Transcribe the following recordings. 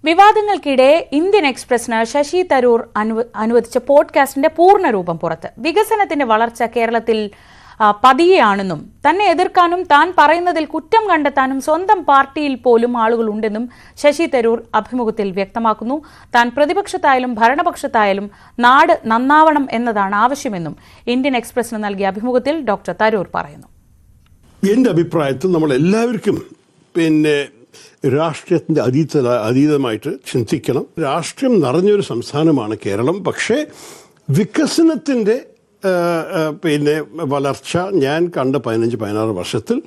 വിവാദങ്ങൾക്കിടെ Indian എക്സ്പ്രസിന് Sasi Tharoor അനുവദിച്ച പോഡ്കാസ്റ്റിന്റെ പൂർണ്ണരൂപം പുറത്ത്. വികസനത്തിന്റെ വളർച്ച കേരളത്തിൽ പതിയെയാണെന്നും തന്നെ എതിർക്കാനും താൻ പറയുന്നതിൽ കുറ്റം കണ്ടെത്താനും സ്വന്തം പാർട്ടിയിൽ പോലും ആളുകളുണ്ടെന്നും ശശി തരൂർ അഭിമുഖത്തിൽ വ്യക്തമാക്കുന്നു. താൻ പ്രതിപക്ഷത്തായാലും ഭരണപക്ഷത്തായാലും നാട് നന്നാവണം എന്നതാണ് ആവശ്യമെന്നും ഇന്ത്യൻ എക്സ്പ്രസിന് നൽകിയ അഭിമുഖത്തിൽ ഡോക്ടർ തരൂർ പറയുന്നു. എൻ്റെ അഭിപ്രായത്തിൽ നമ്മൾ എല്ലാവർക്കും രാഷ്ട്രീയത്തിൻ്റെ അതീതമായിട്ട് ചിന്തിക്കണം. രാഷ്ട്രീയം നിറഞ്ഞൊരു സംസ്ഥാനമാണ് കേരളം. പക്ഷേ വികസനത്തിൻ്റെ വളർച്ച ഞാൻ കണ്ട 15-16 വർഷത്തിൽ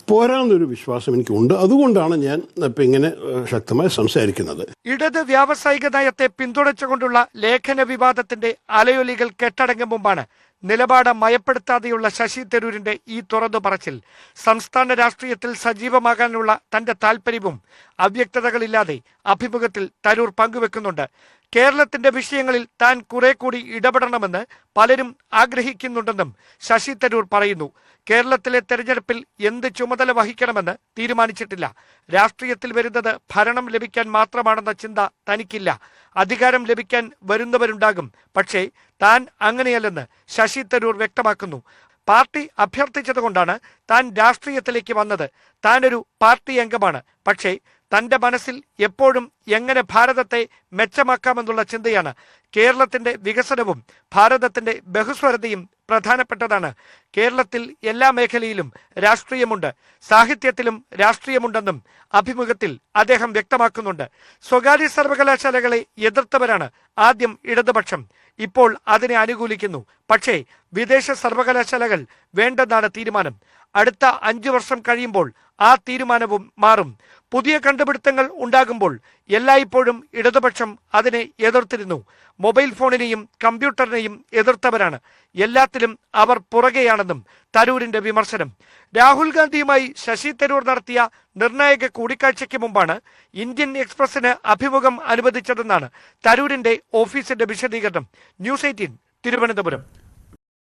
പോരാന്നൊരു വിശ്വാസം എനിക്കുണ്ട്. അതുകൊണ്ടാണ് ഞാൻ ഇപ്പം ഇങ്ങനെ ശക്തമായി സംസാരിക്കുന്നത്. ഇടത് വ്യാവസായിക നയത്തെ പിന്തുണച്ചുകൊണ്ടുള്ള ലേഖന വിവാദത്തിന്റെ അലയൊലികൾ കെട്ടടങ്ങും മുമ്പാണ് നിലപാട് മയപ്പെടുത്താതെയുള്ള ശശി തരൂരിന്റെ ഈ തുറന്നു പറച്ചിൽ. സംസ്ഥാന രാഷ്ട്രീയത്തിൽ സജീവമാകാനുള്ള തന്റെ താല്പര്യവും അവ്യക്തതകളില്ലാതെ അഭിമുഖത്തിൽ തരൂർ പങ്കുവെക്കുന്നുണ്ട്. കേരളത്തിന്റെ വിഷയങ്ങളിൽ താൻ കുറെ കൂടി ഇടപെടണമെന്ന് പലരും ആഗ്രഹിക്കുന്നുണ്ടെന്നും ശശി തരൂർ പറയുന്നു. കേരളത്തിലെ തെരഞ്ഞെടുപ്പിൽ എന്ത് ചുമതല വഹിക്കണമെന്ന് തീരുമാനിച്ചിട്ടില്ല. രാഷ്ട്രീയത്തിൽ വരുന്നത് ഭരണം ലഭിക്കാൻ മാത്രമാണെന്ന ചിന്ത തനിക്കില്ല. അധികാരം ലഭിക്കാൻ വരുന്നവരുണ്ടാകും, പക്ഷേ താൻ അങ്ങനെയല്ലെന്ന് ശശി തരൂർ വ്യക്തമാക്കുന്നു. പാർട്ടി അഭ്യർത്ഥിച്ചതുകൊണ്ടാണ് താൻ രാഷ്ട്രീയത്തിലേക്ക് വന്നത്. താനൊരു പാർട്ടി അംഗമാണ്, പക്ഷേ തന്റെ മനസ്സിൽ എപ്പോഴും എങ്ങനെ ഭാരതത്തെ മെച്ചമാക്കാമെന്നുള്ള ചിന്തയാണ്. കേരളത്തിന്റെ വികസനവും ഭാരതത്തിന്റെ ബഹുസ്വരതയും പ്രധാനപ്പെട്ടതാണ്. കേരളത്തിൽ എല്ലാ മേഖലയിലും രാഷ്ട്രീയമുണ്ട്, സാഹിത്യത്തിലും രാഷ്ട്രീയമുണ്ടെന്നും അഭിമുഖത്തിൽ അദ്ദേഹം വ്യക്തമാക്കുന്നുണ്ട്. സ്വകാര്യ സർവകലാശാലകളെ എതിർത്തവരാണ് ആദ്യം ഇടതുപക്ഷം, ഇപ്പോൾ അതിനെ അനുകൂലിക്കുന്നു. പക്ഷേ വിദേശ സർവകലാശാലകൾ വേണ്ടെന്നാണ് തീരുമാനം. അടുത്ത 5 വർഷം കഴിയുമ്പോൾ ആ തീരുമാനവും മാറും. പുതിയ കണ്ടുപിടുത്തങ്ങൾ ഉണ്ടാകുമ്പോൾ എല്ലായ്പ്പോഴും ഇടതുപക്ഷം അതിനെ എതിർത്തിരുന്നു. മൊബൈൽ ഫോണിനെയും കമ്പ്യൂട്ടറിനെയും എതിർത്തവരാണ്. എല്ലാത്തിലും അവർ പുറകെയാണെന്നും തരൂരിന്റെ വിമർശനം. രാഹുൽ ഗാന്ധിയുമായി ശശി തരൂർ നടത്തിയ നിർണായക കൂടിക്കാഴ്ചയ്ക്ക് മുമ്പാണ് ഇന്ത്യൻ എക്സ്പ്രസിന് അഭിമുഖം അനുവദിച്ചതെന്നാണ് തരൂരിന്റെ ഓഫീസിന്റെ വിശദീകരണം. ന്യൂസ് 18 തിരുവനന്തപുരം.